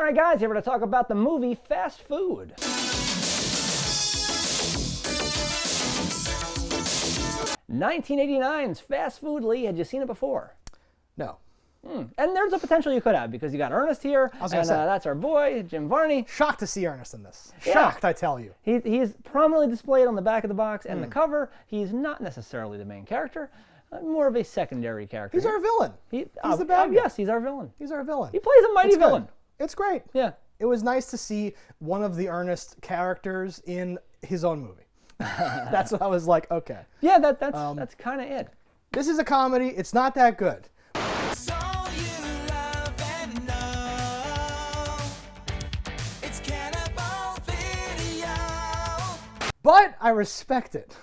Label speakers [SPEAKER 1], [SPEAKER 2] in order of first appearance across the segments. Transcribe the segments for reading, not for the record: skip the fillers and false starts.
[SPEAKER 1] All right, guys, here we're going to talk about the movie Fast Food. (1989's Fast Food. Lee, had you seen it before?
[SPEAKER 2] No.
[SPEAKER 1] And there's a potential you could have, because you got Ernest here, and that's our boy, Jim Varney.
[SPEAKER 2] Shocked to see Ernest in this.
[SPEAKER 1] Yeah.
[SPEAKER 2] Shocked, I tell you.
[SPEAKER 1] He's prominently displayed on the back of the box and the cover. He's not necessarily the main character, more of a secondary character.
[SPEAKER 2] He's our villain. He's the bad guy.
[SPEAKER 1] Yes, he's our villain.
[SPEAKER 2] He's our villain.
[SPEAKER 1] He plays a mighty villain.
[SPEAKER 2] It's great.
[SPEAKER 1] Yeah.
[SPEAKER 2] It was nice to see one of the Ernest characters in his own movie. That's what I was like, okay.
[SPEAKER 1] Yeah, that's kind of it.
[SPEAKER 2] This is a comedy. It's not that good. But I respect it.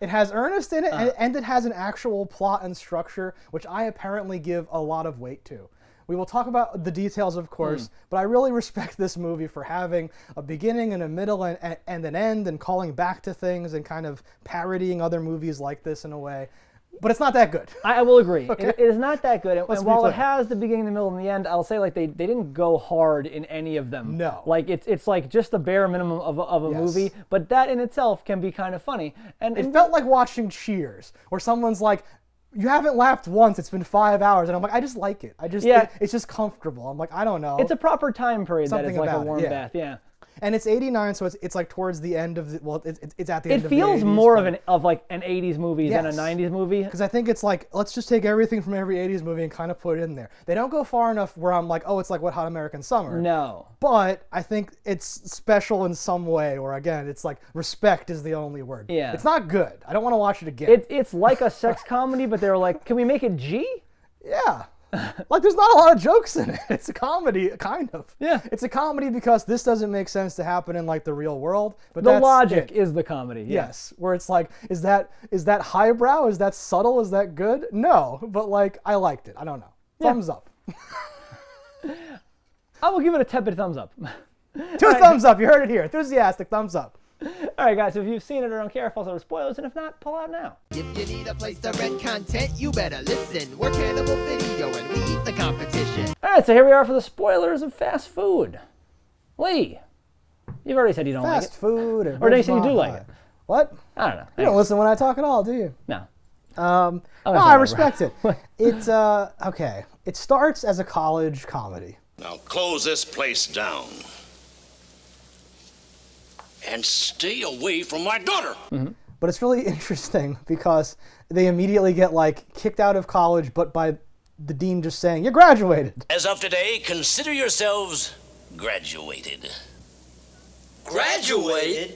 [SPEAKER 2] It has Ernest in it, and it has an actual plot and structure, which I apparently give a lot of weight to. We will talk about the details, of course, but I really respect this movie for having a beginning and a middle and an end, and calling back to things and kind of parodying other movies like this in a way. But it's not that good.
[SPEAKER 1] I will agree.
[SPEAKER 2] Okay.
[SPEAKER 1] It is not that good. And while
[SPEAKER 2] clear.
[SPEAKER 1] it has the beginning, the middle, and the end, I'll say like they didn't go hard in any of them.
[SPEAKER 2] No.
[SPEAKER 1] Like it's like just the bare minimum of a movie, but that in itself can be kind of funny. And
[SPEAKER 2] It felt like watching Cheers, where someone's like, you haven't laughed once, it's been 5 hours. And I'm like, I just like it. It's just comfortable. I'm like, I don't know.
[SPEAKER 1] it's a proper time period
[SPEAKER 2] Something
[SPEAKER 1] that is like a
[SPEAKER 2] about it,
[SPEAKER 1] warm
[SPEAKER 2] yeah.
[SPEAKER 1] bath. Yeah.
[SPEAKER 2] And it's 89, so it's like towards the end of the, well, it's at the end of the 80s.
[SPEAKER 1] It feels more of like an 80s movie than a
[SPEAKER 2] Yes.
[SPEAKER 1] 90s movie.
[SPEAKER 2] Because I think it's like, let's just take everything from every 80s movie and kind of put it in there. They don't go far enough where I'm like, oh, it's like Wet Hot American Summer.
[SPEAKER 1] No.
[SPEAKER 2] But I think it's special in some way, or again, it's like respect is the only word.
[SPEAKER 1] Yeah.
[SPEAKER 2] It's not good. I don't want to watch it again.
[SPEAKER 1] It's like a sex comedy, but they were like, can we make it G?
[SPEAKER 2] Yeah. Like, there's not a lot of jokes in it. It's a comedy, kind of.
[SPEAKER 1] Yeah.
[SPEAKER 2] It's a comedy because this doesn't make sense to happen in, like, the real world. But
[SPEAKER 1] The
[SPEAKER 2] that's
[SPEAKER 1] logic
[SPEAKER 2] it.
[SPEAKER 1] is the comedy. Yeah.
[SPEAKER 2] Yes. Where it's like, is that highbrow? Is that subtle? Is that good? No. But, like, I liked it. I don't know. Thumbs up.
[SPEAKER 1] I will give it a tepid thumbs up.
[SPEAKER 2] Two thumbs up. You heard it here. Enthusiastic thumbs up.
[SPEAKER 1] All right, guys, so if you've seen it or don't care, follow the spoilers, and if not, pull out now.
[SPEAKER 3] If you need a place to rent content, you better listen. We're Cannibal Video and we eat the competition.
[SPEAKER 1] All right, so here we are for the spoilers of Fast Food. Lee, you've already said you don't like
[SPEAKER 2] Fast
[SPEAKER 1] it.
[SPEAKER 2] food.
[SPEAKER 1] Or do you say you do like it?
[SPEAKER 2] What?
[SPEAKER 1] I don't know.
[SPEAKER 2] You don't listen when I talk at all, do you?
[SPEAKER 1] No.
[SPEAKER 2] No,
[SPEAKER 1] that's
[SPEAKER 2] I
[SPEAKER 1] whatever.
[SPEAKER 2] respect it. It's, okay. It starts as a college comedy.
[SPEAKER 4] Now close this place down. And stay away from my daughter.
[SPEAKER 2] But it's really interesting because they immediately get, like, kicked out of college, but by the dean just saying, you graduated.
[SPEAKER 4] As of today, consider yourselves graduated. Graduated?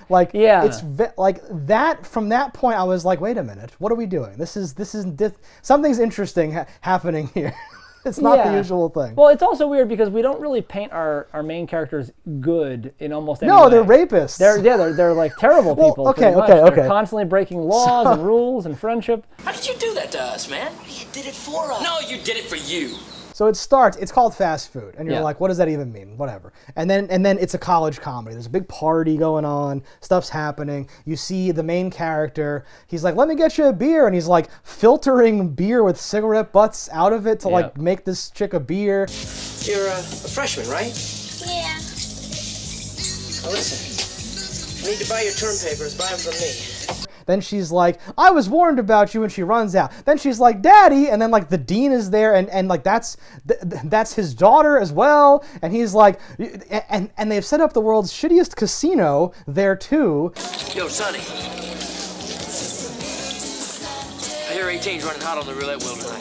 [SPEAKER 2] Like,
[SPEAKER 1] Yeah.
[SPEAKER 2] it's like that. From that point, I was like, wait a minute, what are we doing? Something's interesting happening here. It's not the usual thing.
[SPEAKER 1] Well, it's also weird because we don't really paint our main characters good in almost any
[SPEAKER 2] No,
[SPEAKER 1] way.
[SPEAKER 2] they're rapists.
[SPEAKER 1] They're like terrible
[SPEAKER 2] Well,
[SPEAKER 1] people.
[SPEAKER 2] okay,
[SPEAKER 1] pretty much.
[SPEAKER 2] okay.
[SPEAKER 1] They're constantly breaking laws and rules and friendship.
[SPEAKER 4] How did you do that to us, man? You did it for us. No, you did it for you.
[SPEAKER 2] So it starts. It's called Fast Food, and you're
[SPEAKER 1] Yeah.
[SPEAKER 2] like, what does that even mean? Whatever. And then it's a college comedy. There's a big party going on. Stuff's happening. You see the main character. He's like, let me get you a beer, and he's like filtering beer with cigarette butts out of it to like make this chick a beer.
[SPEAKER 5] You're a freshman, right?
[SPEAKER 6] Yeah.
[SPEAKER 5] Now listen, you need to buy your term papers. Buy them from me.
[SPEAKER 2] Then she's like, I was warned about you, and she runs out. Then she's like, Daddy, and then like the dean is there, and like that's his daughter as well, and he's like, and they've set up the world's shittiest casino there too.
[SPEAKER 5] Yo, Sonny. I hear 18's running hot on the roulette wheel tonight.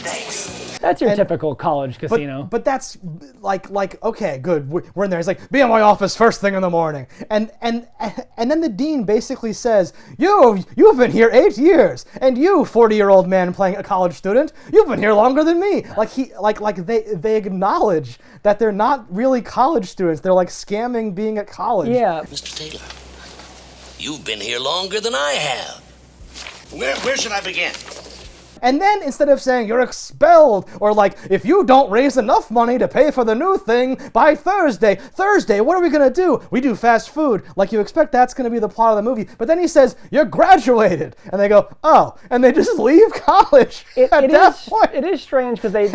[SPEAKER 5] Thanks.
[SPEAKER 1] That's your typical college casino.
[SPEAKER 2] But that's like okay, good. We're in there. He's like, be in my office first thing in the morning. And then the dean basically says, you've been here 8 years, and you 40-year-old man playing a college student, you've been here longer than me. Like they acknowledge that they're not really college students. They're like scamming being at college.
[SPEAKER 1] Yeah.
[SPEAKER 4] Mr. Taylor, you've been here longer than I have. Where should I begin?
[SPEAKER 2] And then instead of saying you're expelled, or like, if you don't raise enough money to pay for the new thing by Thursday, what are we going to do? We do fast food. Like, you expect that's going to be the plot of the movie. But then he says, you're graduated. And they go, oh. And they just leave college at that point.
[SPEAKER 1] It is strange because they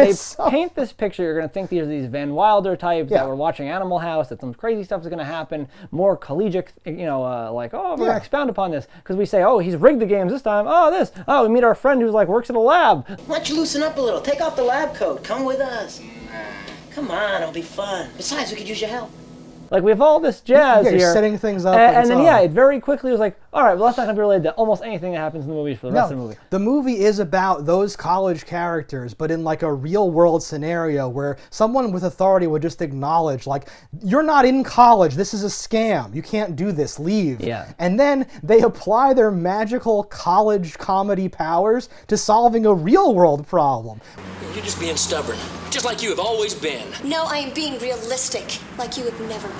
[SPEAKER 1] paint this picture. You're going to think these are these Van Wilder types that were watching Animal House, that some crazy stuff is going to happen, more collegiate, like, oh, we're going to expound upon this. Because we say, oh, he's rigged the games this time. Oh, this. Oh, we meet our friend who's like works at a lab.
[SPEAKER 5] Why don't you loosen up a little? Take off the lab coat. Come with us. Come on, it'll be fun. Besides, we could use your help.
[SPEAKER 1] Like, we have all this jazz
[SPEAKER 2] you're
[SPEAKER 1] here.
[SPEAKER 2] setting things up.
[SPEAKER 1] And then, it very quickly was like, all right, well, that's not going to be related to almost anything that happens in the movies for the rest of the movie.
[SPEAKER 2] The movie is about those college characters, but in like a real world scenario where someone with authority would just acknowledge, like, you're not in college. This is a scam. You can't do this. Leave.
[SPEAKER 1] Yeah.
[SPEAKER 2] And then they apply their magical college comedy powers to solving a real world problem.
[SPEAKER 4] You're just being stubborn, just like you have always been.
[SPEAKER 6] No, I am being realistic, like you have never been.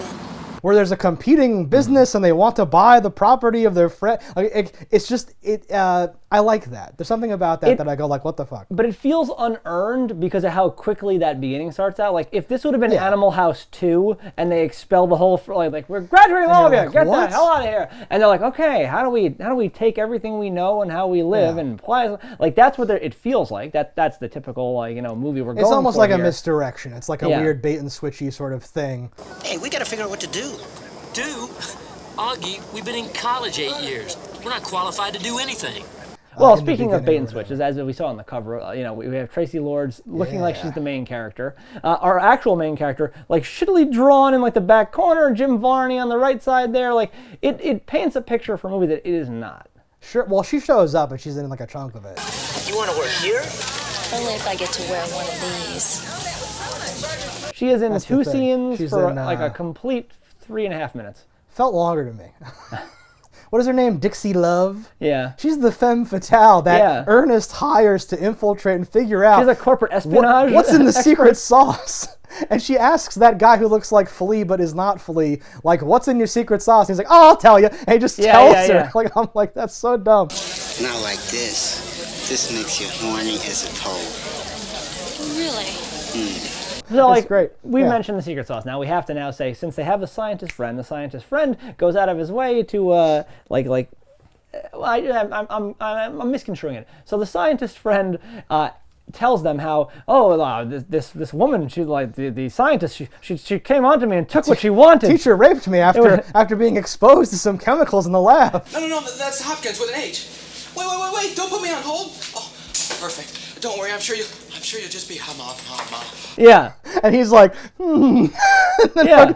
[SPEAKER 2] Where there's a competing business and they want to buy the property of their friend. Like, I like that. There's something about that that I go like, what the fuck?
[SPEAKER 1] But it feels unearned because of how quickly that beginning starts out. Like, if this would have been Animal House 2 and they expel the whole, like we're graduating all of you, get the hell out of here. And they're like, okay, how do we take everything we know and how we live and apply? Like, that's what it feels like. That's the typical, like, movie we're going for.
[SPEAKER 2] It's almost like
[SPEAKER 1] here.
[SPEAKER 2] a misdirection. It's like a weird bait and switchy sort of thing.
[SPEAKER 5] Hey, we gotta figure out what to do.
[SPEAKER 4] Do? Augie, we've been in college 8 years. We're not qualified to do anything.
[SPEAKER 1] Well, speaking of bait and switches, as we saw on the cover, we have Tracy Lords looking like she's the main character. Our actual main character, like, shittily drawn in like the back corner, Jim Varney on the right side there. Like, it paints a picture for a movie that it is not.
[SPEAKER 2] Sure. Well, she shows up and she's in like a chunk of it.
[SPEAKER 5] You wanna work here?
[SPEAKER 6] Only if I get to wear one of these.
[SPEAKER 1] She is in
[SPEAKER 2] That's
[SPEAKER 1] two
[SPEAKER 2] the thing.
[SPEAKER 1] scenes
[SPEAKER 2] She's
[SPEAKER 1] for
[SPEAKER 2] in,
[SPEAKER 1] like a complete 3.5 minutes.
[SPEAKER 2] Felt longer to me. What is her name? Dixie Love?
[SPEAKER 1] Yeah.
[SPEAKER 2] She's the femme fatale that Ernest hires to infiltrate and figure out.
[SPEAKER 1] She's a corporate espionage
[SPEAKER 2] what's in the
[SPEAKER 1] expert.
[SPEAKER 2] secret sauce. And she asks that guy who looks like Flea but is not Flea, like, what's in your secret sauce? And he's like, oh, I'll tell you. And he just tells her.
[SPEAKER 1] Yeah.
[SPEAKER 2] Like, I'm like, that's so dumb.
[SPEAKER 7] Not like this. This makes you horny as a pole.
[SPEAKER 6] Really?
[SPEAKER 1] So, like,
[SPEAKER 2] great.
[SPEAKER 1] We mentioned the secret sauce. Now we have to now say, since they have a scientist friend, the scientist friend goes out of his way to I'm misconstruing it. So the scientist friend tells them how, this woman, she like the scientist, she came onto me and took what she wanted.
[SPEAKER 2] Teacher raped me after being exposed to some chemicals in the lab.
[SPEAKER 8] No, that's Hopkins with an H. Wait, don't put me on hold. Oh, perfect. Don't worry, I'm sure you'll just be hum.
[SPEAKER 1] Yeah.
[SPEAKER 2] And he's like, and then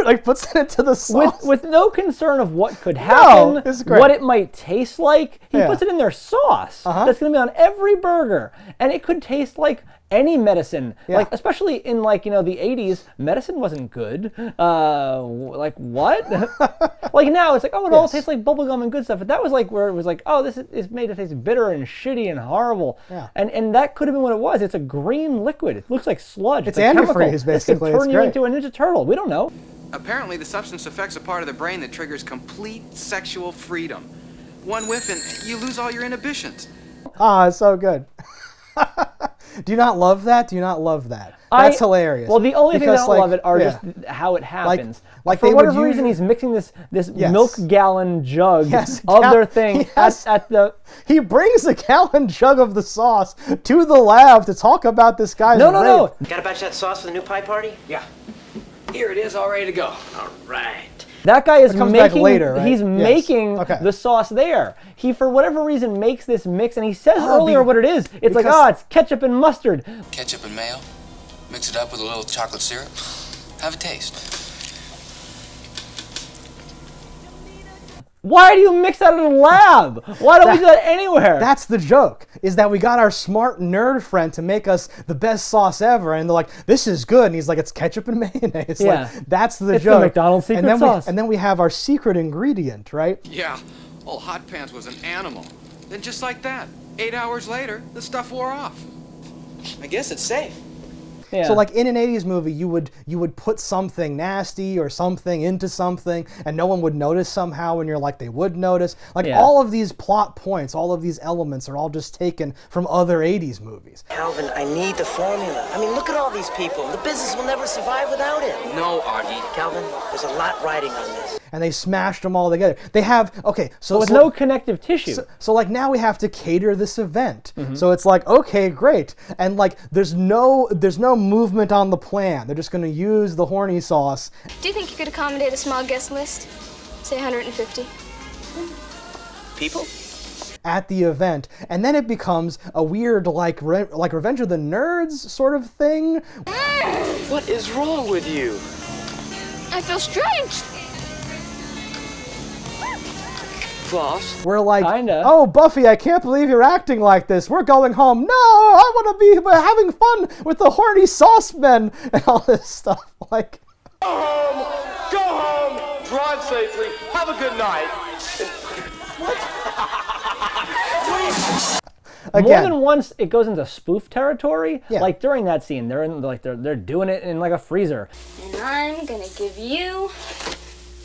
[SPEAKER 2] like puts it into the sauce.
[SPEAKER 1] With no concern of what could happen,
[SPEAKER 2] it's great.
[SPEAKER 1] what it might taste like, he puts it in their sauce. That's going to be on every burger. And it could taste like any medicine. Like, especially in, like, the 80s, medicine wasn't good. Like, what? Like, now it's like, oh, it all tastes like bubblegum and good stuff. But that was like where it was like, oh, this is made to taste bitter and shitty and horrible.
[SPEAKER 2] Yeah.
[SPEAKER 1] And that could have been what it was. It's a green liquid. It looks like sludge.
[SPEAKER 2] It's
[SPEAKER 1] a chemical.
[SPEAKER 2] antifreeze, basically.
[SPEAKER 1] It could turn
[SPEAKER 2] It's
[SPEAKER 1] you
[SPEAKER 2] great.
[SPEAKER 1] into a Ninja Turtle. We don't know.
[SPEAKER 8] Apparently, the substance affects a part of the brain that triggers complete sexual freedom. One whiff and you lose all your inhibitions.
[SPEAKER 2] Ah, it's so good. Do you not love that? That's hilarious.
[SPEAKER 1] Well, the only thing I
[SPEAKER 2] Because,
[SPEAKER 1] don't
[SPEAKER 2] like,
[SPEAKER 1] love it are just how it happens.
[SPEAKER 2] like
[SPEAKER 1] for
[SPEAKER 2] they
[SPEAKER 1] whatever
[SPEAKER 2] would
[SPEAKER 1] reason,
[SPEAKER 2] use-
[SPEAKER 1] he's mixing this milk gallon jug of
[SPEAKER 2] gal-
[SPEAKER 1] their thing at the.
[SPEAKER 2] He brings a gallon jug of the sauce to the lab to talk about this guy's rape.
[SPEAKER 1] No.
[SPEAKER 5] Gotta batch that sauce for the new pie party?
[SPEAKER 8] Yeah. Here it is, all ready to go.
[SPEAKER 5] All right.
[SPEAKER 1] That guy is
[SPEAKER 2] comes back
[SPEAKER 1] making.
[SPEAKER 2] later, right?
[SPEAKER 1] He's
[SPEAKER 2] Yes.
[SPEAKER 1] making
[SPEAKER 2] Okay.
[SPEAKER 1] the sauce there. He, for whatever reason, makes this mix, and he says earlier what it is. It's like, it's ketchup and mustard.
[SPEAKER 9] Ketchup and mayo, mix it up with a little chocolate syrup, have a taste.
[SPEAKER 1] Why do you mix that in a lab? Why don't we do that anywhere?
[SPEAKER 2] That's the joke, is that we got our smart nerd friend to make us the best sauce ever, and they're like, this is good, and he's like, it's ketchup and mayonnaise.
[SPEAKER 1] Yeah.
[SPEAKER 2] Like, that's the
[SPEAKER 1] It's
[SPEAKER 2] joke.
[SPEAKER 1] the McDonald's secret
[SPEAKER 2] and then
[SPEAKER 1] sauce.
[SPEAKER 2] and then we have our secret ingredient, right?
[SPEAKER 8] Yeah, old Hot Pants was an animal. Then just like that, 8 hours later, the stuff wore off. I guess it's safe.
[SPEAKER 1] Yeah.
[SPEAKER 2] So like in an 80s movie, you would put something nasty or something into something, and no one would notice somehow, and you're like, they would notice. Like all of these plot points, all of these elements are all just taken from other 80s movies.
[SPEAKER 5] Calvin, I need the formula. I mean, look at all these people. The business will never survive without it.
[SPEAKER 4] No, Augie.
[SPEAKER 5] Calvin, there's a lot riding on this.
[SPEAKER 2] And they smashed them all together. They have, okay, so...
[SPEAKER 1] With no connective tissue.
[SPEAKER 2] So like now we have to cater this event. So it's like, okay, great. And like there's no movement on the plan. They're just gonna use the horny sauce.
[SPEAKER 10] Do you think you could accommodate a small guest list? Say 150.
[SPEAKER 5] People?
[SPEAKER 2] At the event, and then it becomes a weird like Revenge of the Nerds sort of thing.
[SPEAKER 11] What is wrong with you?
[SPEAKER 10] I feel strange.
[SPEAKER 11] Floss?
[SPEAKER 2] We're like,
[SPEAKER 1] kinda.
[SPEAKER 2] Oh, Buffy, I can't believe you're acting like this. We're going home. No, I want to be having fun with the horny sauce men and all this stuff. Like,
[SPEAKER 11] Go home, drive safely, have a good night.
[SPEAKER 2] again,
[SPEAKER 1] More than once, it goes into spoof territory.
[SPEAKER 2] Yeah.
[SPEAKER 1] Like during that scene, they're doing it in like a freezer.
[SPEAKER 10] And I'm gonna give you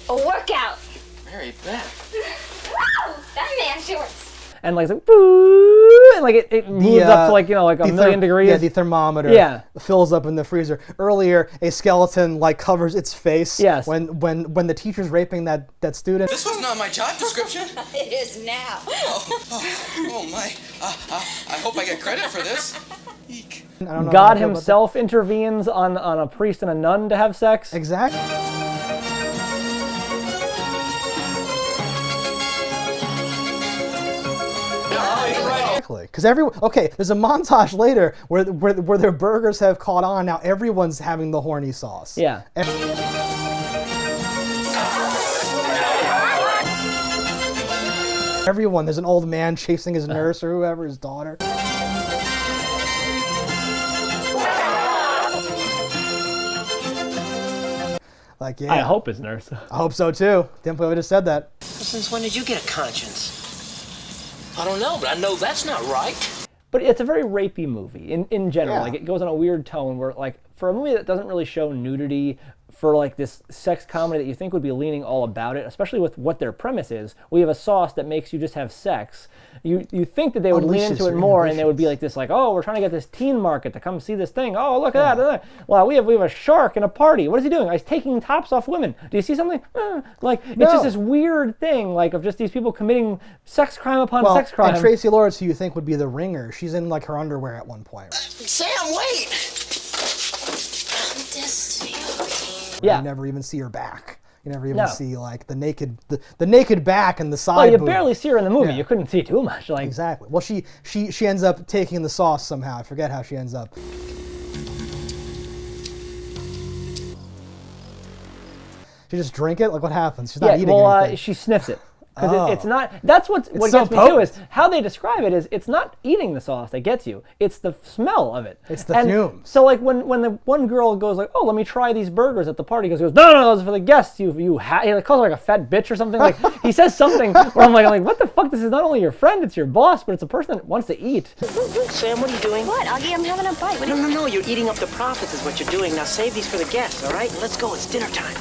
[SPEAKER 10] a workout.
[SPEAKER 9] Mary Beth.
[SPEAKER 10] Woo! That man shorts.
[SPEAKER 1] And like, it's like boo, and like it moves up to like like a million degrees.
[SPEAKER 2] Yeah, the thermometer fills up in the freezer. Earlier, a skeleton like covers its face.
[SPEAKER 1] Yes.
[SPEAKER 2] When the teacher's raping that student.
[SPEAKER 9] This was not my job description.
[SPEAKER 6] It is now.
[SPEAKER 9] Oh my. I hope I get credit for this. Eek.
[SPEAKER 2] I don't know
[SPEAKER 1] God
[SPEAKER 2] how I feel about
[SPEAKER 1] himself intervenes on a priest and a nun to have sex.
[SPEAKER 2] that. Exactly. Because there's a montage later where their burgers have caught on. Now everyone's having the horny sauce.
[SPEAKER 1] Yeah.
[SPEAKER 2] Everyone. There's an old man chasing his nurse or whoever, his daughter. Like, yeah.
[SPEAKER 1] I hope it's nurse.
[SPEAKER 2] I hope so too. Damn, I would have said that.
[SPEAKER 5] Since when did you get a conscience?
[SPEAKER 4] I don't know, but I know that's not right.
[SPEAKER 1] But it's a very rapey movie in general.
[SPEAKER 2] Yeah.
[SPEAKER 1] Like it goes on a weird tone where like for a movie that doesn't really show nudity, for like this sex comedy that you think would be leaning all about it, especially with what their premise is. We have a sauce that makes you just have sex. You think that they would lean into it more, and they would be like this, like, oh, we're trying to get this teen market to come see this thing. Oh, look at that. Well, we have a shark in a party. What is he doing? He's taking tops off women. Do you see something? Like it's just this weird thing, like of just these people committing sex crime upon sex crime.
[SPEAKER 2] And Tracy Lords, who you think would be the ringer, she's in like her underwear at one point.
[SPEAKER 5] Sam, wait!
[SPEAKER 6] Destiny.
[SPEAKER 2] You never even see her back. You never even see like the naked back and the side.
[SPEAKER 1] Well, you
[SPEAKER 2] boob.
[SPEAKER 1] barely see her in the movie.
[SPEAKER 2] Yeah.
[SPEAKER 1] You couldn't see too much. Like
[SPEAKER 2] exactly. Well, she ends up taking the sauce somehow. I forget how she ends up. She just drink it? Like what happens? She's not eating anything.
[SPEAKER 1] She sniffs it. Because it's not, that's what
[SPEAKER 2] so
[SPEAKER 1] gets me too, is how they describe it is it's not eating the sauce that gets you, it's the smell of it.
[SPEAKER 2] It's the fumes.
[SPEAKER 1] So like when the one girl goes like, oh, let me try these burgers at the party, he goes, no, those are for the guests, he calls her like a fat bitch or something, like he says something where I'm like, what the fuck, this is not only your friend, it's your boss, but it's a person that wants to eat.
[SPEAKER 5] Sam, what are you doing?
[SPEAKER 6] What, Augie? I'm having a bite.
[SPEAKER 5] No, you're eating up the profits is what you're doing. Now save these for the guests, all right? Let's go, it's dinner time.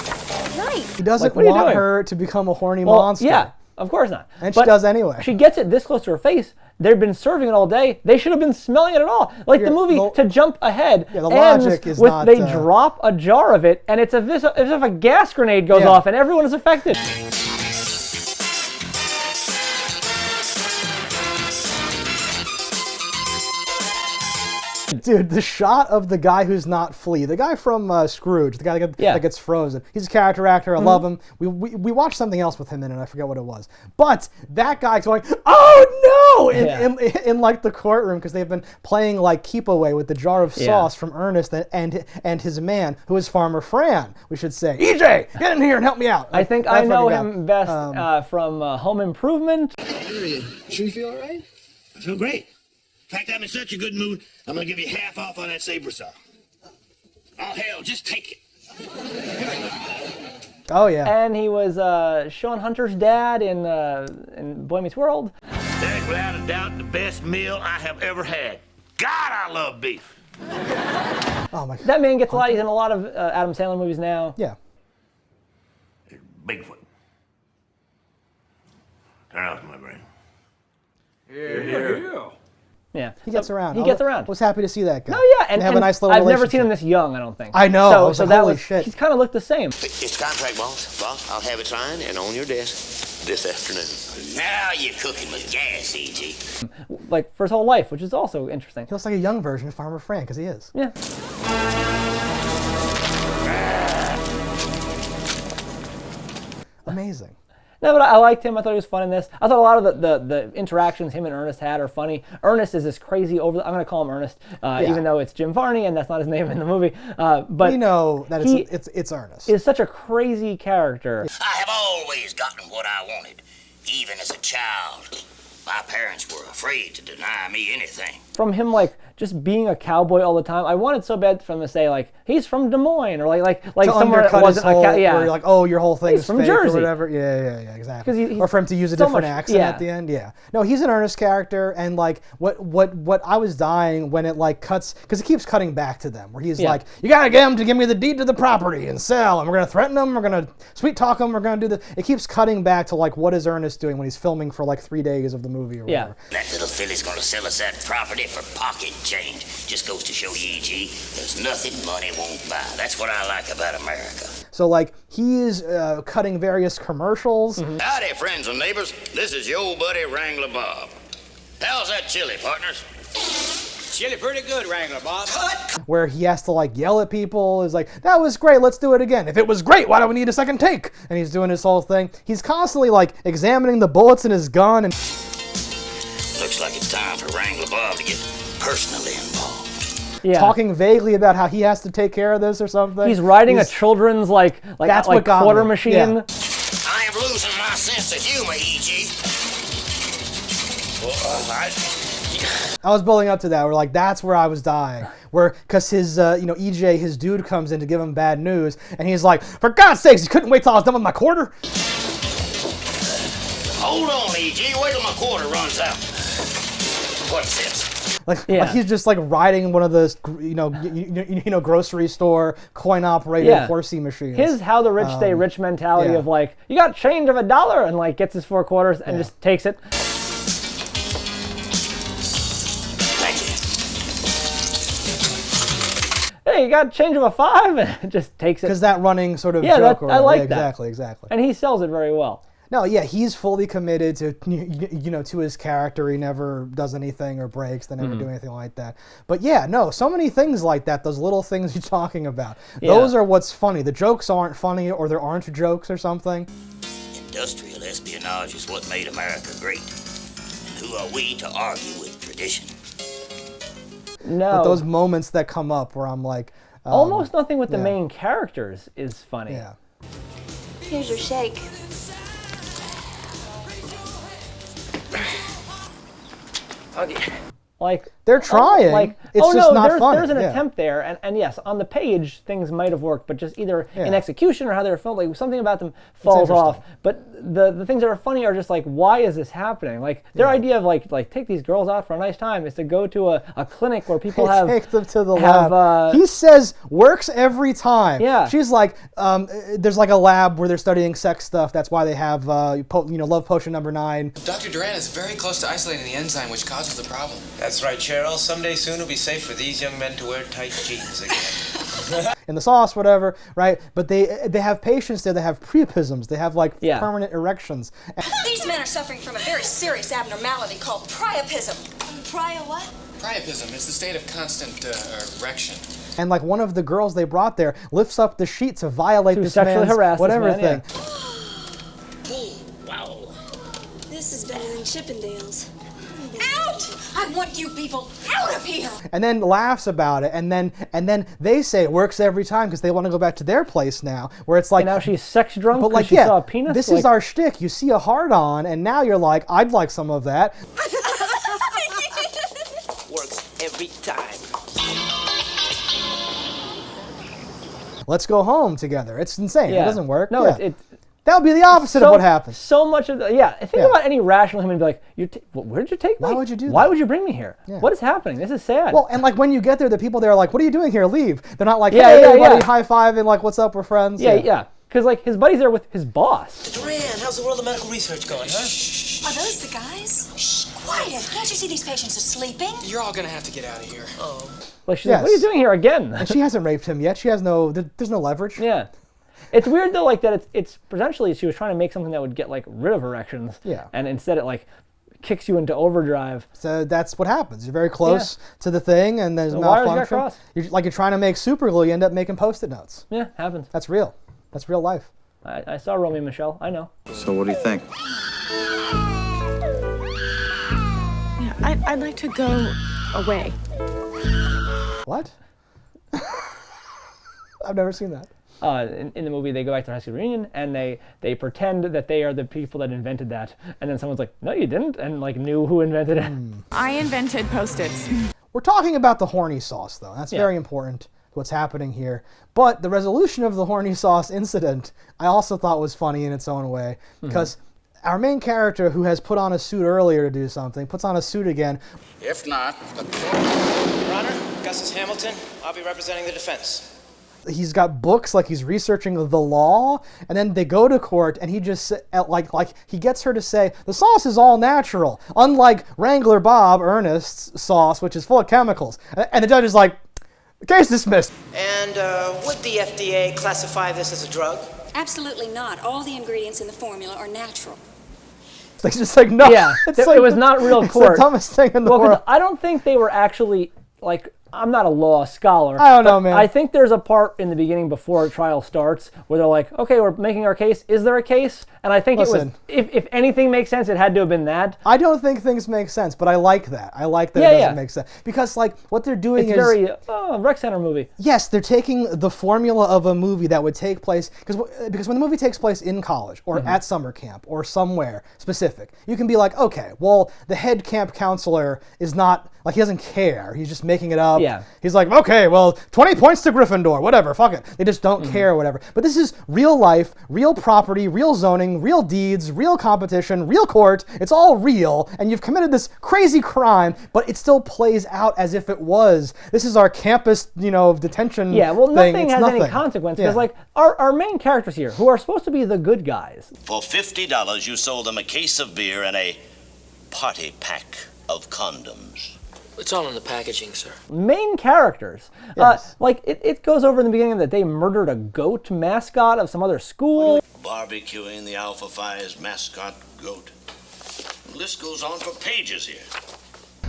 [SPEAKER 6] Right.
[SPEAKER 2] He doesn't
[SPEAKER 1] What are you
[SPEAKER 2] want
[SPEAKER 1] doing?
[SPEAKER 2] her to become a horny monster.
[SPEAKER 1] Yeah. Of course not.
[SPEAKER 2] And she does anyway.
[SPEAKER 1] She gets it this close to her face. They've been serving it all day. They should have been smelling it at all. Like the movie, to jump ahead,
[SPEAKER 2] the
[SPEAKER 1] ends
[SPEAKER 2] logic is
[SPEAKER 1] with
[SPEAKER 2] not,
[SPEAKER 1] they drop a jar of it, and it's as if a gas grenade goes off, and everyone is affected.
[SPEAKER 2] Dude, the shot of the guy who's not Flea, the guy from Scrooge, the guy that gets frozen. He's a character actor. I love him. We watched something else with him in it. I forget what it was. But that guy's going, oh no, in like the courtroom because they've been playing like keep away with the jar of sauce from Ernest and his man who is Farmer Fran. We should say, EJ, get in here and help me out.
[SPEAKER 1] I think I know him best from Home Improvement.
[SPEAKER 12] Sure you feel all right? I feel great. In fact, I'm in such a good mood, I'm going to give you half off on that saber saw. Oh, hell, just take it.
[SPEAKER 2] Oh, yeah.
[SPEAKER 1] And he was Sean Hunter's dad in Boy Meets World.
[SPEAKER 12] That's without a doubt the best meal I have ever had. God, I love beef.
[SPEAKER 2] Oh my God.
[SPEAKER 1] That man gets a lot. He's in a lot of Adam Sandler movies now.
[SPEAKER 2] Yeah.
[SPEAKER 12] Bigfoot. Turn off my brain.
[SPEAKER 1] Yeah.
[SPEAKER 2] He gets around.
[SPEAKER 1] He gets around.
[SPEAKER 2] Was happy to see that guy.
[SPEAKER 1] No, yeah, and
[SPEAKER 2] they have a nice little
[SPEAKER 1] I've never seen
[SPEAKER 2] relationship.
[SPEAKER 1] him this young. I don't think.
[SPEAKER 2] I know.
[SPEAKER 1] So that
[SPEAKER 2] holy
[SPEAKER 1] was
[SPEAKER 2] shit.
[SPEAKER 1] He's kind of looked the same.
[SPEAKER 12] It's contract, boss. Boss, I'll have it signed and on your desk this afternoon. Now you're cooking with gas, E.G.
[SPEAKER 1] Like for his whole life, which is also interesting.
[SPEAKER 2] He looks like a young version of Farmer Fran, because he is.
[SPEAKER 1] Yeah.
[SPEAKER 2] Amazing.
[SPEAKER 1] No, but I liked him. I thought he was fun in this. I thought a lot of the interactions him and Ernest had are funny. Ernest is this crazy I'm going to call him Ernest, even though it's Jim Varney and that's not his name in the movie. But
[SPEAKER 2] we know that it's Ernest.
[SPEAKER 1] Is such a crazy character.
[SPEAKER 12] I have always gotten what I wanted, even as a child. My parents were afraid to deny me anything.
[SPEAKER 1] From him, like, just being a cowboy all the time, I wanted so bad for him to say, like, he's from Des Moines, or like somewhere that wasn't
[SPEAKER 2] where you're like, oh, your whole thing is
[SPEAKER 1] from
[SPEAKER 2] fake
[SPEAKER 1] Jersey.
[SPEAKER 2] or whatever. Yeah, exactly. Or for him to use a
[SPEAKER 1] so
[SPEAKER 2] different
[SPEAKER 1] much,
[SPEAKER 2] accent at the end. Yeah. No, he's an Ernest character, and like what I was dying when it like cuts, because it keeps cutting back to them, where he's like, you gotta get him to give me the deed to the property and sell, and we're gonna threaten him, we're gonna sweet talk him, we're gonna do this. It keeps cutting back to like, what is Ernest doing when he's filming for like 3 days of the movie or whatever.
[SPEAKER 12] That little filly's gonna sell us that property for pocket change. Just goes to show you, E.G., there's nothing money won't buy. That's what I like about America.
[SPEAKER 2] So like, he is cutting various commercials.
[SPEAKER 12] Howdy, friends and neighbors. This is your old buddy Wrangler Bob. How's that chili, partners?
[SPEAKER 13] Chili pretty good, Wrangler Bob.
[SPEAKER 2] Where he has to like yell at people, is like, that was great, let's do it again. If it was great, why do we need a second take? And he's doing this whole thing. He's constantly like examining the bullets in his gun. And
[SPEAKER 12] looks like it's time for Wrangler Bob to get personally involved.
[SPEAKER 1] Yeah.
[SPEAKER 2] Talking vaguely about how he has to take care of this or something.
[SPEAKER 1] He's riding a children's like quarter machine.
[SPEAKER 12] Yeah. I am losing my sense of humor, E.G.
[SPEAKER 2] I was building up to that. We're like, that's where I was dying. Because his, EJ, his dude comes in to give him bad news, and he's like, for God's sakes, you couldn't wait till I was done with my quarter?
[SPEAKER 12] Hold on, E.G. Wait till my quarter runs out. What's this?
[SPEAKER 2] Like he's just like riding one of those, grocery store coin-operated horsey machines.
[SPEAKER 1] His how the rich stay rich mentality of like, you got change of $1, and like gets his 4 quarters and just takes it. Hey, you got change of a 5, and just takes it.
[SPEAKER 2] Because that running sort of joke.
[SPEAKER 1] I like
[SPEAKER 2] that.
[SPEAKER 1] Exactly.
[SPEAKER 2] And
[SPEAKER 1] he sells it very well.
[SPEAKER 2] No, yeah, he's fully committed to to his character. He never does anything or breaks. They never do anything like that. But yeah, no, so many things like that. Those little things you're talking about. Yeah. Those are what's funny. The jokes aren't funny, or there aren't jokes or something.
[SPEAKER 12] Industrial espionage is what made America great. And who are we to argue with tradition?
[SPEAKER 1] No.
[SPEAKER 2] But those moments that come up where I'm like,
[SPEAKER 1] almost nothing with the main characters is funny.
[SPEAKER 2] Yeah.
[SPEAKER 10] Here's your shake.
[SPEAKER 1] Augie. Like
[SPEAKER 2] they're trying. It's just not funny.
[SPEAKER 1] There's an attempt there, and yes, on the page things might have worked, but just either in execution or how they're filmed, like something about them falls off. But the things that are funny are just like, why is this happening? Like their idea of like take these girls out for a nice time is to go to a clinic where people
[SPEAKER 2] take them to the lab. He says works every time.
[SPEAKER 1] Yeah.
[SPEAKER 2] She's like, there's like a lab where they're studying sex stuff. That's why they have love potion number 9.
[SPEAKER 9] Dr. Duran is very close to isolating the enzyme which causes the problem.
[SPEAKER 13] That's right, Cheryl. Someday soon it'll be safe for these young men to wear tight jeans again.
[SPEAKER 2] In the sauce, whatever, right? But they have patients there that have priapisms. They have like permanent erections.
[SPEAKER 6] These men are suffering from a very serious abnormality called priapism. What?
[SPEAKER 9] Priapism is the state of constant erection.
[SPEAKER 2] And like one of the girls they brought there lifts up the sheet to violate this
[SPEAKER 1] sexually
[SPEAKER 2] man's
[SPEAKER 1] harass
[SPEAKER 2] whatever
[SPEAKER 1] this man,
[SPEAKER 2] thing.
[SPEAKER 10] Wow. This is better than Chippendales. Out! I want you people out of here!
[SPEAKER 2] And then laughs about it, and then they say it works every time because they want to go back to their place now, where it's like,
[SPEAKER 1] and now she's sex drunk,
[SPEAKER 2] but like
[SPEAKER 1] she saw a penis.
[SPEAKER 2] This is our shtick. You see a hard on, and now you're like, I'd like some of that.
[SPEAKER 13] Works every time.
[SPEAKER 2] Let's go home together. It's insane. It doesn't work.
[SPEAKER 1] No,
[SPEAKER 2] That would be the opposite of what happens.
[SPEAKER 1] So much of think about any rational human being like, where did you take me?
[SPEAKER 2] Why would you do that?
[SPEAKER 1] Why would you bring me here? Yeah. What is happening? This is sad.
[SPEAKER 2] Well, and like when you get there, the people there are like, what are you doing here? Leave. They're not like, hey, everybody, high-fiving, like, what's up, we're friends.
[SPEAKER 1] Yeah. Because like his buddy's there with his boss.
[SPEAKER 5] Duran, how's the world of medical research going, huh?
[SPEAKER 6] Are those the guys? Shh, quiet. Can't you see these patients are sleeping?
[SPEAKER 13] You're all gonna have to get out of here.
[SPEAKER 5] Oh.
[SPEAKER 1] Like she's like, what are you doing here again?
[SPEAKER 2] And she hasn't raped him yet. She has there's no leverage.
[SPEAKER 1] Yeah. It's weird though, like that it's potentially she was trying to make something that would get like rid of erections.
[SPEAKER 2] Yeah.
[SPEAKER 1] And instead it like kicks you into overdrive.
[SPEAKER 2] So that's what happens. You're very close to the thing and there's malfunction. You're trying to make super glue, you end up making Post-it notes.
[SPEAKER 1] Yeah, happens.
[SPEAKER 2] That's real. That's real life.
[SPEAKER 1] I saw Romeo and Michelle. I know.
[SPEAKER 14] So what do you think?
[SPEAKER 15] Yeah, I'd like to go away.
[SPEAKER 2] What? I've never seen that.
[SPEAKER 1] In the movie, they go back to their high school reunion and they pretend that they are the people that invented that, and then someone's like, "No, you didn't," and like knew who invented it.
[SPEAKER 15] I invented Post-its.
[SPEAKER 2] We're talking about the horny sauce, though. That's very important. What's happening here, but the resolution of the horny sauce incident, I also thought was funny in its own way because our main character, who has put on a suit earlier to do something, puts on a suit again.
[SPEAKER 14] If not,
[SPEAKER 13] Your Honor, Gus is Hamilton. I'll be representing the defense.
[SPEAKER 2] He's got books, like he's researching the law, and then they go to court, and he just like he gets her to say the sauce is all natural, unlike Wrangler Bob Ernest's sauce, which is full of chemicals. And the judge is like, case dismissed.
[SPEAKER 5] And would the FDA classify this as a drug?
[SPEAKER 10] Absolutely not. All the ingredients in the formula are natural.
[SPEAKER 2] It's just like, no.
[SPEAKER 1] Yeah, it was not real court.
[SPEAKER 2] It's the dumbest thing in the world.
[SPEAKER 1] I don't think they were actually like. I'm not a law scholar.
[SPEAKER 2] I don't know, man.
[SPEAKER 1] I think there's a part in the beginning before a trial starts where they're like, okay, we're making our case. Is there a case? And I think it was, if anything makes sense, it had to have been that.
[SPEAKER 2] I don't think things make sense, but I like that. I like that it doesn't make sense. Because, like, what they're doing
[SPEAKER 1] is... It's very Rec Center movie.
[SPEAKER 2] Yes, they're taking the formula of a movie that would take place... Because when the movie takes place in college or at summer camp or somewhere specific, you can be like, okay, well, the head camp counselor is not... Like, he doesn't care. He's just making it up.
[SPEAKER 1] Yeah.
[SPEAKER 2] He's like, okay, well, 20 points to Gryffindor. Whatever, fuck it. They just don't care, whatever. But this is real life, real property, real zoning, real deeds, real competition, real court. It's all real, and you've committed this crazy crime, but it still plays out as if it was. This is our campus, detention
[SPEAKER 1] Yeah, well,
[SPEAKER 2] thing.
[SPEAKER 1] nothing has any consequence, because, like, our main characters here, who are supposed to be the good guys.
[SPEAKER 12] For $50, you sold them a case of beer and a party pack of condoms.
[SPEAKER 4] It's all in the packaging, sir.
[SPEAKER 1] Main characters.
[SPEAKER 2] Yes.
[SPEAKER 1] Like, it goes over in the beginning that they murdered a goat mascot of some other school.
[SPEAKER 12] Barbecuing the Alpha Phi's mascot goat. The list goes on for pages here.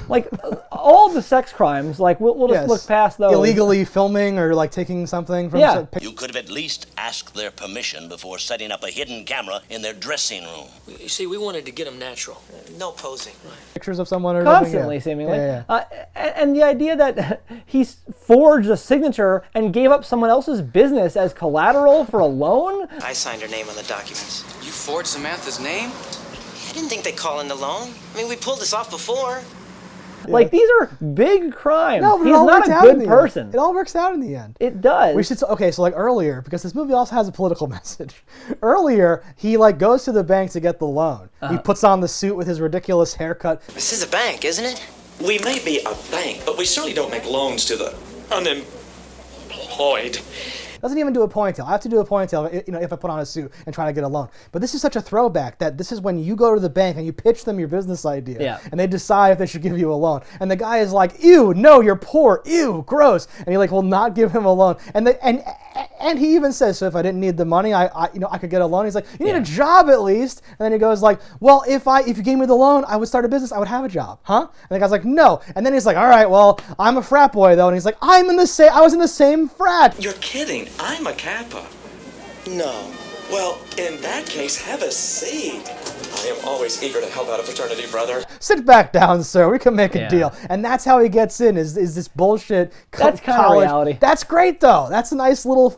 [SPEAKER 1] Like, all the sex crimes, like, we'll just look past those.
[SPEAKER 2] Illegally filming or, like, taking something from...
[SPEAKER 12] You could have at least asked their permission before setting up a hidden camera in their dressing room.
[SPEAKER 4] You see, we wanted to get them natural.
[SPEAKER 5] No posing.
[SPEAKER 2] Pictures of someone or
[SPEAKER 1] Constantly, seemingly. And the idea that he forged a signature and gave up someone else's business as collateral for a loan?
[SPEAKER 5] I signed her name on the documents.
[SPEAKER 8] You forged Samantha's name?
[SPEAKER 5] I didn't think they'd call in the loan. I mean, we pulled this off before.
[SPEAKER 1] Like, these are big crimes.
[SPEAKER 2] No, but
[SPEAKER 1] he's not a good person.
[SPEAKER 2] It all works out in the end.
[SPEAKER 1] It does.
[SPEAKER 2] We should, okay, so like earlier, because this movie also has a political message. Earlier, he like goes to the bank to get the loan. He puts on the suit with his ridiculous haircut.
[SPEAKER 5] This is a bank, isn't it?
[SPEAKER 16] We may be a bank, but we certainly don't make loans to the unemployed.
[SPEAKER 2] Doesn't even do a ponytail. I have to do a ponytail, if I put on a suit and try to get a loan. But this is such a throwback that this is when you go to the bank and you pitch them your business idea, and they decide if they should give you a loan. And the guy is like, "Ew, no, you're poor. Ew, gross." And he will not give him a loan. And he even says, "So if I didn't need the money, I could get a loan." He's like, "You need a job at least." And then he goes like, "Well, if you gave me the loan, I would start a business. I would have a job, huh?" And the guy's like, "No." And then he's like, "All right, well, I'm a frat boy though." And he's like, I was in the same frat."
[SPEAKER 16] You're kidding. I'm a Kappa.
[SPEAKER 5] No.
[SPEAKER 16] Well, in that case, have a seat. I am always eager to help out a fraternity brother.
[SPEAKER 2] Sit back down, sir. We can make a deal. And that's how he gets in, is this bullshit
[SPEAKER 1] That's kind of reality.
[SPEAKER 2] That's great, though. That's a nice little,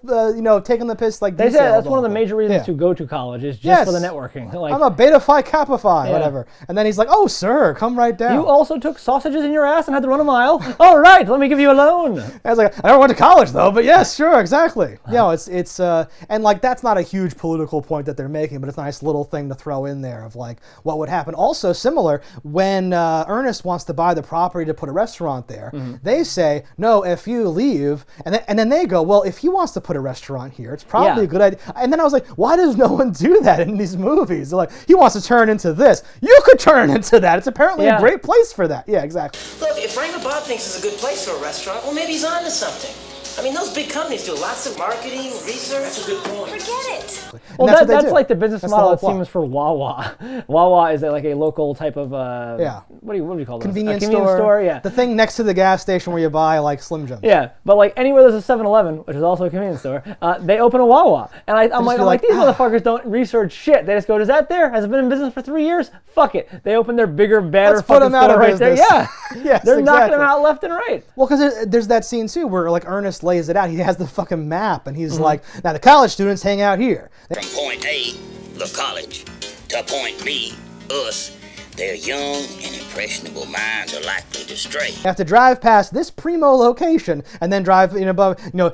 [SPEAKER 2] taking the piss like
[SPEAKER 1] They say that's one of the major reasons to go to college is just for the networking. Like,
[SPEAKER 2] I'm a Beta Phi Kappa Phi, whatever. And then he's like, oh, sir, come right down.
[SPEAKER 1] You also took sausages in your ass and had to run a mile? All right, let me give you a loan.
[SPEAKER 2] I was like, I never went to college, though, but yes, sure, exactly. It's and like that's not a huge political point that they're making, but it's a nice little thing to throw in there of like what would happen. Also similar, when Ernest wants to buy the property to put a restaurant there, they say, no, if you leave, and then they go, well, if he wants to put a restaurant here, it's probably a good idea. And then I was like, why does no one do that in these movies? They're like, he wants to turn into this. You could turn into that. It's apparently a great place for that. Yeah, exactly.
[SPEAKER 5] Look, if Raymond Bob thinks it's a good place for a restaurant, well, maybe he's on to something. I mean, those big companies do lots of marketing, research. That's a good point.
[SPEAKER 6] Forget it.
[SPEAKER 1] Well, that's like the business model it seems for Wawa. Wawa is like a local type of what do you call it?
[SPEAKER 2] Convenience store. Yeah. The thing next to the gas station where you buy like Slim Jims.
[SPEAKER 1] Yeah, but like anywhere there's a 7-Eleven, which is also a convenience store, they open a Wawa, and I'm like these motherfuckers don't research shit. They just go, is that there? Has it been in business for 3 years? Fuck it. They open their bigger, badder fucking store right there. Yeah.
[SPEAKER 2] Yes,
[SPEAKER 1] they're knocking them out left and right.
[SPEAKER 2] Well, because there's that scene too where like Ernest lays it out. He has the fucking map, and he's like, now the college students hang out here.
[SPEAKER 12] From point A, the college, to point B, us. Their young and impressionable minds are likely to stray.
[SPEAKER 2] You have to drive past this primo location, and then drive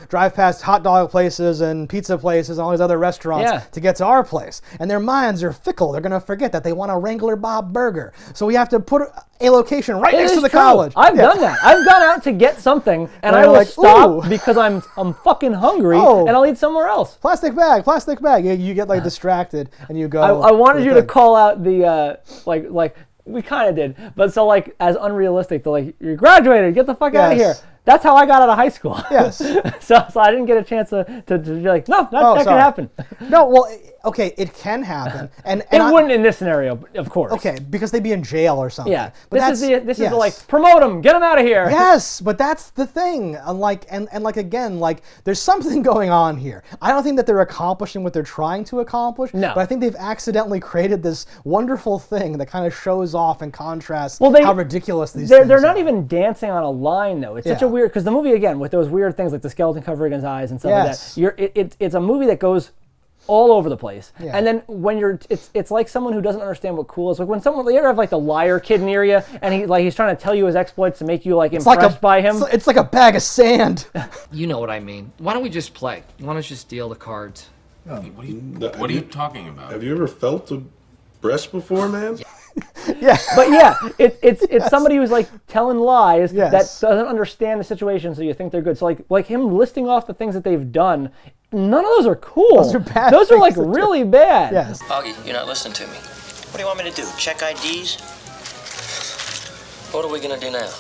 [SPEAKER 2] drive past hot dog places and pizza places and all these other restaurants to get to our place. And their minds are fickle. They're gonna forget that they want a Wrangler Bob burger. So we have to put a location right next to the college.
[SPEAKER 1] I've done that. I've gone out to get something, and I will stop because I'm fucking hungry, and I'll eat somewhere else.
[SPEAKER 2] Plastic bag. You get like distracted, and you go.
[SPEAKER 1] I wanted you to call out the like. We kind of did, but so like as unrealistic, you graduated, get the fuck out of here. That's how I got out of high school.
[SPEAKER 2] Yes.
[SPEAKER 1] so I didn't get a chance to be like, no, that can happen.
[SPEAKER 2] No, well, okay, it can happen, and
[SPEAKER 1] it wouldn't in this scenario, of course.
[SPEAKER 2] Okay, because they'd be in jail or something.
[SPEAKER 1] Yeah, but this is like promote them, get them out of here.
[SPEAKER 2] Yes, but that's the thing. Again, there's something going on here. I don't think that they're accomplishing what they're trying to accomplish.
[SPEAKER 1] No,
[SPEAKER 2] but I think they've accidentally created this wonderful thing that kind of shows off and contrasts how ridiculous these things are.
[SPEAKER 1] They're not even dancing on a line though. It's such a weird, because the movie again with those weird things like the skeleton covering his eyes and stuff like that. It's a movie that goes all over the place. Yeah. And then when it's like someone who doesn't understand what cool is. Like when you ever have like the liar kid near you, and he's trying to tell you his exploits to make you impressed by him.
[SPEAKER 2] It's like a bag of sand.
[SPEAKER 14] You know what I mean. Why don't we just play? Why don't we just deal the cards?
[SPEAKER 17] Oh, what are you talking about? Have you ever felt a breast before, man?
[SPEAKER 2] Yeah,
[SPEAKER 1] but it's somebody who's like telling lies that doesn't understand the situation, so you think they're good. So like him listing off the things that they've done, none of those are cool.
[SPEAKER 2] Those are bad.
[SPEAKER 1] Those are like really bad.
[SPEAKER 2] Yes.
[SPEAKER 16] Augie, you're not listening to me.
[SPEAKER 5] What do you want me to do? Check IDs?
[SPEAKER 16] What are we gonna do now?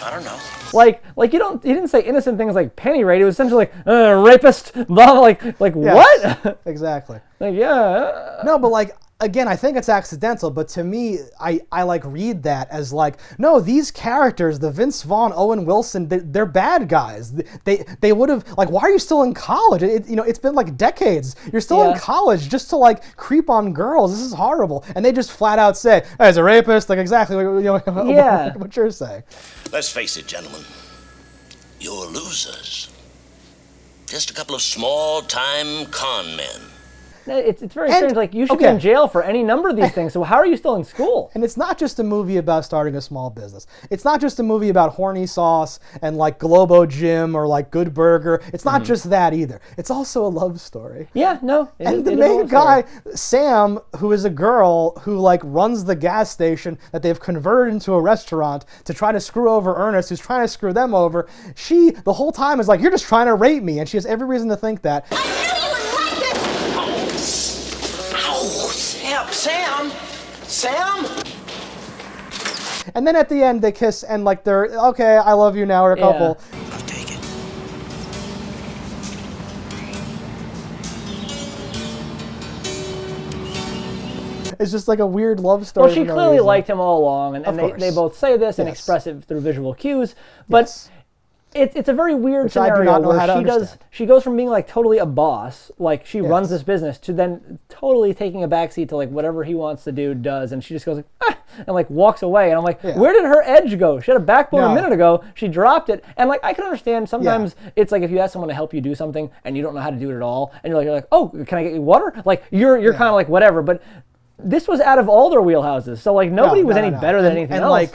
[SPEAKER 5] I don't know.
[SPEAKER 1] Like he didn't say innocent things like penny rate. It was essentially like rapist, blah, like what?
[SPEAKER 2] Exactly.
[SPEAKER 1] No,
[SPEAKER 2] but again, I think it's accidental, but to me, I read that as no, these characters, the Vince Vaughn, Owen Wilson, they're bad guys. They would have, why are you still in college? It's been decades. You're still in college just to creep on girls. This is horrible. And they just flat out say, hey, he's a rapist, exactly what you're saying.
[SPEAKER 12] Let's face it, gentlemen, you're losers. Just a couple of small-time con men.
[SPEAKER 1] It's very strange. You should be in jail for any number of these things. So how are you still in school?
[SPEAKER 2] And it's not just a movie about starting a small business. It's not just a movie about horny sauce and Globo Gym or Good Burger. It's not just that either. It's also a love story.
[SPEAKER 1] Yeah, no.
[SPEAKER 2] The main guy, Sam, who is a girl who runs the gas station that they've converted into a restaurant to try to screw over Ernest, who's trying to screw them over. She the whole time is you're just trying to rape me, and she has every reason to think that.
[SPEAKER 5] Sam!
[SPEAKER 2] And then at the end they kiss and they're okay, I love you now, we're a couple.
[SPEAKER 12] I'll take it.
[SPEAKER 2] It's just a weird love story.
[SPEAKER 1] Well, she clearly liked him all along, and they both say this and express it through visual cues, but It's a very weird
[SPEAKER 2] Which I do
[SPEAKER 1] scenario
[SPEAKER 2] not know
[SPEAKER 1] where
[SPEAKER 2] how to understand.
[SPEAKER 1] she goes from being like totally a boss, like she runs this business, to then totally taking a backseat to like whatever he wants to do does, and she just goes like and like walks away, and I'm like, where did her edge go? She had a backbone a minute ago, she dropped it, and like I can understand sometimes it's like if you ask someone to help you do something and you don't know how to do it at all, and you're like oh, can I get you water? Like you're kind of like whatever, but this was out of all their wheelhouses, so like nobody was any better than anything else.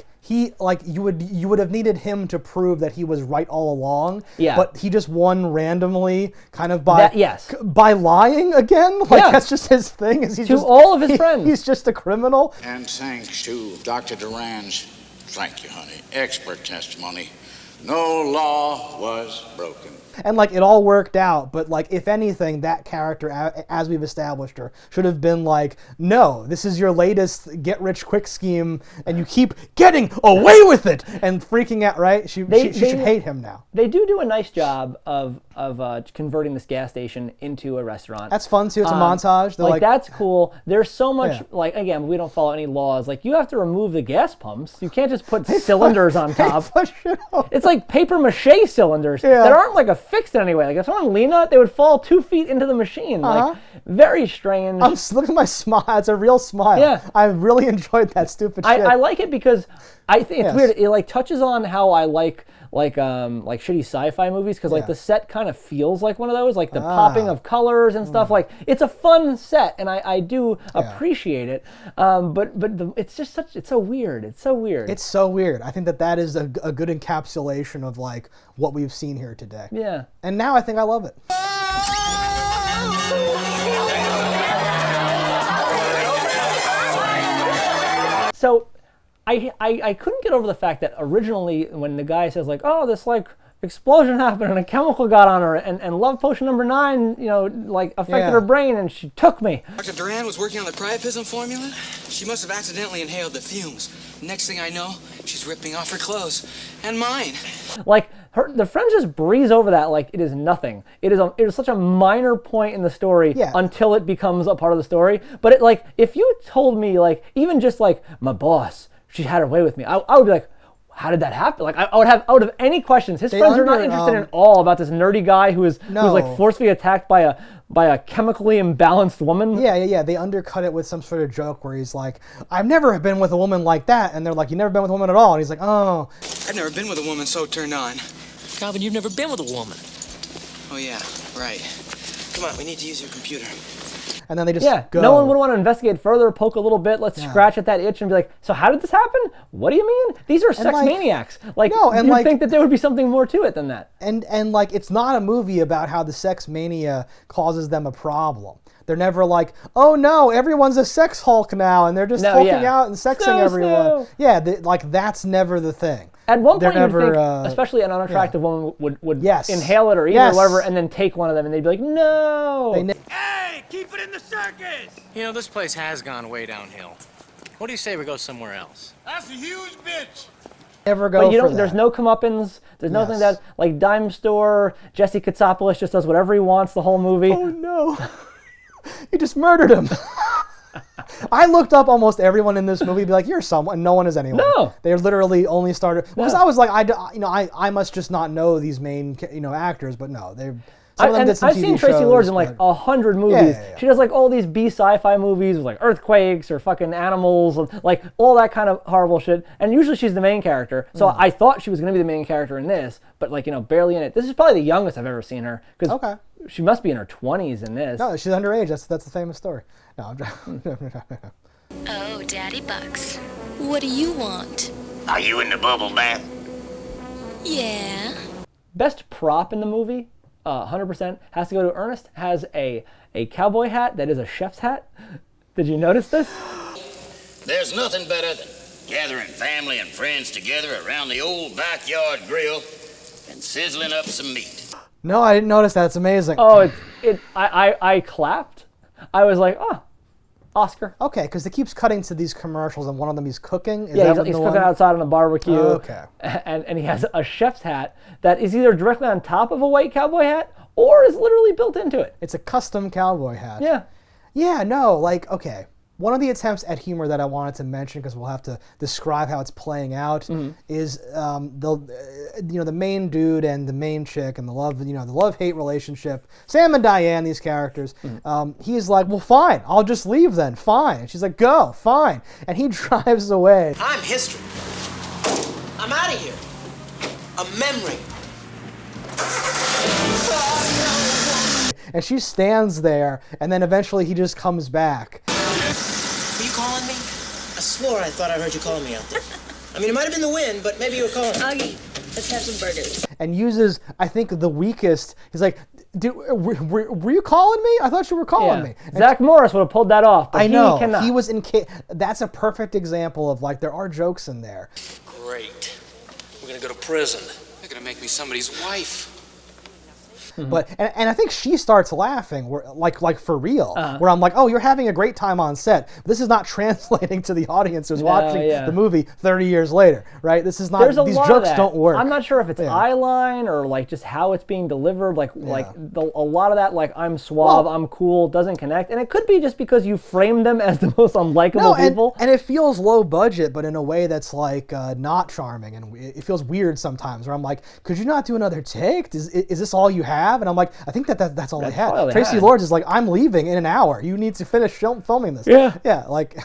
[SPEAKER 2] Like you would have needed him to prove that he was right all along.
[SPEAKER 1] Yeah.
[SPEAKER 2] But he just won randomly, kind of by lying again. Like that's just his thing. Is he's
[SPEAKER 1] to all of his friends.
[SPEAKER 2] He's just a criminal.
[SPEAKER 18] And thanks to Dr. Duran's, thank you, honey, expert testimony, no law was broken.
[SPEAKER 2] And like it all worked out, but like if anything, that character, as we've established her, should have been like, no, this is your latest get-rich-quick scheme, and you keep getting away with it and freaking out. Right? She should hate him now.
[SPEAKER 1] They do a nice job of converting this gas station into a restaurant.
[SPEAKER 2] That's fun too. It's a montage.
[SPEAKER 1] Like that's cool. There's so much like again, we don't follow any laws. Like you have to remove the gas pumps. You can't just put cylinders on top. It's like paper mache cylinders that aren't like affixed in any way. Like if someone leaned on it, they would fall 2 feet into the machine. Like very strange.
[SPEAKER 2] Look at my smile. It's a real smile.
[SPEAKER 1] Yeah.
[SPEAKER 2] I really enjoyed that stupid shit.
[SPEAKER 1] I like it because I think it's weird. It like touches on how I like shitty sci-fi movies because like the set kind of feels like one of those, like the popping of colors and stuff. Like it's a fun set, and I do appreciate it. But it's just it's so weird. It's so weird.
[SPEAKER 2] It's so weird. I think that is a good encapsulation of like what we've seen here today.
[SPEAKER 1] Yeah.
[SPEAKER 2] And now I think I love it.
[SPEAKER 1] So I couldn't get over the fact that originally when the guy says like, oh, this like explosion happened and a chemical got on her and love potion number 9, like affected her brain and she took me.
[SPEAKER 9] Dr. Duran was working on the priapism formula. She must have accidentally inhaled the fumes. Next thing I know, she's ripping off her clothes. And mine.
[SPEAKER 1] Like the friends just breeze over that like it is nothing. It is such a minor point in the story until it becomes a part of the story. But it like if you told me like even just like my boss, she had her way with me, I would be like, how did that happen? Like I would have any questions. His friends are not interested at all about this nerdy guy who's like forcefully attacked by a chemically imbalanced woman.
[SPEAKER 2] Yeah. They undercut it with some sort of joke where he's like, I've never been with a woman like that. And they're like, you never been with a woman at all. And he's like, oh.
[SPEAKER 9] I've never been with a woman so turned on.
[SPEAKER 4] Calvin, you've never been with a woman.
[SPEAKER 9] Oh yeah, right. Come on, we need to use your computer.
[SPEAKER 2] And then they just go.
[SPEAKER 1] No one would want to investigate further, poke a little bit, let's scratch at that itch and be like, so how did this happen? What do you mean? These are sex maniacs. Like, you'd think that there would be something more to it than that.
[SPEAKER 2] And like, it's not a movie about how the sex mania causes them a problem. They're never like, oh no, everyone's a sex Hulk now, and they're just hulking out and sexing everyone. Yeah, like that's never the thing.
[SPEAKER 1] At one point, you'd think, especially an unattractive woman would inhale it or eat it or whatever, and then take one of them, and they'd be like, no.
[SPEAKER 11] Hey, keep it in the circus!
[SPEAKER 13] You know, this place has gone way downhill. What do you say we go somewhere else?
[SPEAKER 11] That's a huge bitch!
[SPEAKER 2] Never go for that.
[SPEAKER 1] There's no comeuppance. There's nothing that, like, Dime Store, Jesse Katsopoulos just does whatever he wants the whole movie.
[SPEAKER 2] Oh, no. You just murdered him. I looked up almost everyone in this movie, be like, "You're someone." No one is anyone.
[SPEAKER 1] No,
[SPEAKER 2] they literally only started because I was like, I must just not know these main, actors, but no, they.
[SPEAKER 1] I've seen Tracy Lords in like 100 movies. Yeah. She does like all these B sci-fi movies with like earthquakes or fucking animals, and, like all that kind of horrible shit. And usually she's the main character. So I thought she was going to be the main character in this, but like barely in it. This is probably the youngest I've ever seen her because she must be in her 20s in this.
[SPEAKER 2] No, she's underage. That's the famous story. No,
[SPEAKER 10] Oh, Daddy Bucks, what do you want?
[SPEAKER 12] Are you in the bubble bath?
[SPEAKER 10] Yeah.
[SPEAKER 1] Best prop in the movie, 100%, has to go to Ernest. Has a cowboy hat that is a chef's hat. Did you notice this?
[SPEAKER 12] There's nothing better than gathering family and friends together around the old backyard grill and sizzling up some meat.
[SPEAKER 2] No, I didn't notice that. It's amazing.
[SPEAKER 1] Oh, I clapped. I was like, oh, Oscar.
[SPEAKER 2] Okay, because it keeps cutting to these commercials, and one of them he's cooking.
[SPEAKER 1] He's cooking outside on a barbecue. Oh, okay. And he has a chef's hat that is either directly on top of a white cowboy hat or is literally built into it.
[SPEAKER 2] It's a custom cowboy hat.
[SPEAKER 1] Yeah.
[SPEAKER 2] Yeah, no, like, okay. One of the attempts at humor that I wanted to mention, because we'll have to describe how it's playing out, is the main dude and the main chick and the love-hate relationship. Sam and Diane, these characters. He's like, well, fine, I'll just leave then. Fine. And she's like, go, fine. And he drives away.
[SPEAKER 5] I'm history. I'm out of here. A memory.
[SPEAKER 2] And she stands there, and then eventually he just comes back.
[SPEAKER 5] Were you calling me? I swore I thought I heard you calling me out there. I mean, it might have been the wind, but maybe you were calling me.
[SPEAKER 10] Augie, let's have some burgers.
[SPEAKER 2] And uses, I think, the weakest. He's like, dude, were you calling me? I thought you were calling me. And
[SPEAKER 1] Zach Morris would have pulled that off, but
[SPEAKER 2] I know.
[SPEAKER 1] he cannot.
[SPEAKER 2] He was that's a perfect example of, like, there are jokes in there.
[SPEAKER 4] Great. We're gonna go to prison. They're gonna make me somebody's wife.
[SPEAKER 2] But and I think she starts laughing, like for real. Where I'm like, oh, you're having a great time on set. This is not translating to the audience who's watching the movie 30 years later, right? This is not. These jokes don't work.
[SPEAKER 1] I'm not sure if it's eye line or like just how it's being delivered. Like a lot of that, like I'm suave, I'm cool, doesn't connect, and it could be just because you framed them as the most unlikable people.
[SPEAKER 2] And it feels low budget, but in a way that's like not charming, and it feels weird sometimes. Where I'm like, could you not do another take? Is this all you have? And I'm like, I think that's all they had. Tracy Lords is like, I'm leaving in an hour. You need to finish filming this. Yeah, like.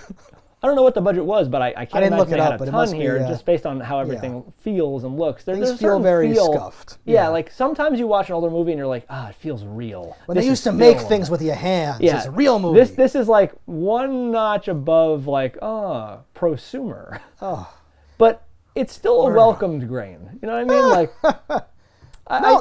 [SPEAKER 1] I don't know what the budget was, but I can't imagine they had a ton here,
[SPEAKER 2] be,
[SPEAKER 1] just based on how everything feels and looks.
[SPEAKER 2] Things feel very scuffed.
[SPEAKER 1] Yeah, like sometimes you watch an older movie and you're like, it feels real.
[SPEAKER 2] When they used to make things with your hands, it's a real movie.
[SPEAKER 1] This is like one notch above, like, prosumer. But it's still a welcomed grain. You know what I mean? Like.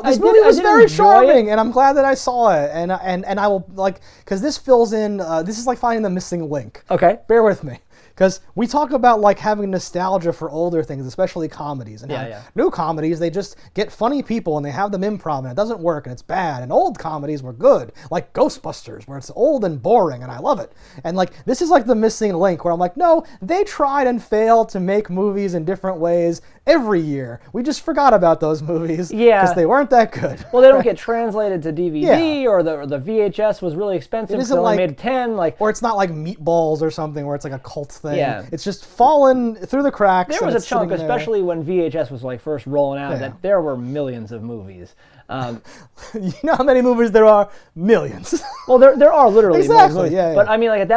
[SPEAKER 2] This movie was very charming, and I'm glad that I saw it. And I will, like, because this fills in. This is like finding the missing link.
[SPEAKER 1] Okay,
[SPEAKER 2] bear with me, because we talk about like having nostalgia for older things, especially comedies. And new comedies, they just get funny people and they have them improv, and it doesn't work, and it's bad. And old comedies were good, like Ghostbusters, where it's old and boring, and I love it. And like this is like the missing link, where I'm like, no, they tried and failed to make movies in different ways every year. We just forgot about those movies because they weren't that good.
[SPEAKER 1] Well, they don't get translated to DVD, or the VHS was really expensive, so they made 10.
[SPEAKER 2] Or it's not like Meatballs or something where it's like a cult thing. Yeah. It's just fallen through the cracks.
[SPEAKER 1] There was a chunk, especially when VHS was like first rolling out, that there were millions of movies.
[SPEAKER 2] You know how many movies there are? Millions.
[SPEAKER 1] Well, there are literally millions of movies.
[SPEAKER 2] Yeah.
[SPEAKER 1] But I mean, like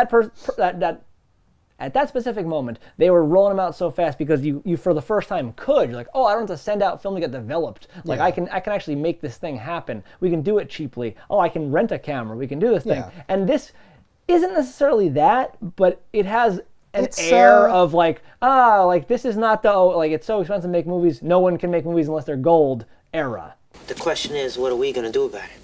[SPEAKER 1] at that specific moment, they were rolling them out so fast because you for the first time could. You're like, oh, I don't have to send out film to get developed. Like I can actually make this thing happen. We can do it cheaply. Oh, I can rent a camera. We can do this thing. And this isn't necessarily that, but it has an air of like this is not the it's so expensive to make movies. No one can make movies unless they're gold era.
[SPEAKER 5] The question is, what are we gonna do about it?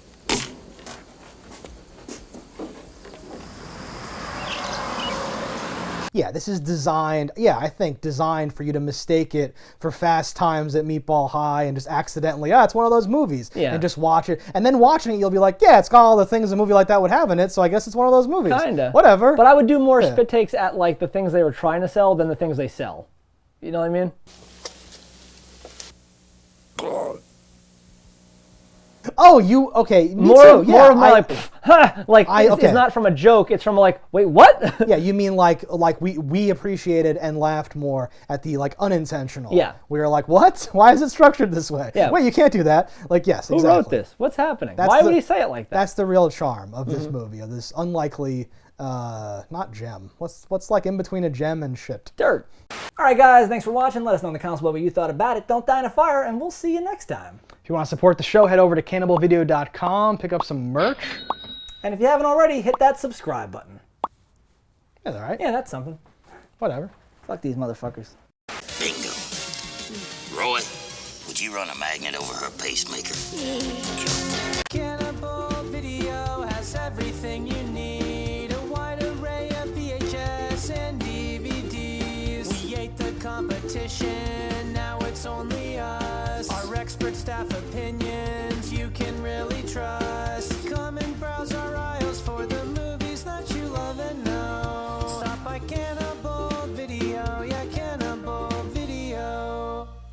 [SPEAKER 2] Yeah, this is designed, I think designed for you to mistake it for Fast Times at Meatball High and just accidentally, it's one of those movies. Yeah. And just watch it. And then watching it, you'll be like, yeah, it's got all the things a movie like that would have in it, so I guess it's one of those movies.
[SPEAKER 1] Kinda.
[SPEAKER 2] Whatever.
[SPEAKER 1] But I would do more spit takes at like the things they were trying to sell than the things they sell. You know what I mean?
[SPEAKER 2] Oh, okay. Me
[SPEAKER 1] more
[SPEAKER 2] too.
[SPEAKER 1] More of my it's not from a joke. It's from like, wait, what?
[SPEAKER 2] Yeah, you mean like we appreciated and laughed more at the like unintentional.
[SPEAKER 1] Yeah.
[SPEAKER 2] We were like, what? Why is it structured this way?
[SPEAKER 1] Yeah.
[SPEAKER 2] Wait, you can't do that. Like, yes,
[SPEAKER 1] Who
[SPEAKER 2] exactly.
[SPEAKER 1] wrote this? What's happening? Why would he say it like that?
[SPEAKER 2] That's the real charm of this movie, of this unlikely, not gem. What's like in between a gem and shit?
[SPEAKER 1] Dirt. All right, guys, thanks for watching. Let us know in the comments below what you thought about it. Don't die in a fire, and we'll see you next time.
[SPEAKER 2] If you want to support the show, head over to cannibalvideo.com, pick up some merch.
[SPEAKER 1] And if you haven't already, hit that subscribe button.
[SPEAKER 2] That's all right.
[SPEAKER 1] Yeah, that's something.
[SPEAKER 2] Whatever.
[SPEAKER 1] Fuck these motherfuckers.
[SPEAKER 12] Bingo. Roy, would you run a magnet over her pacemaker?
[SPEAKER 19] Cannibal Video has everything you need. A wide array of VHS and DVDs. We ate the competition, now it's only us. Our expert staff opinion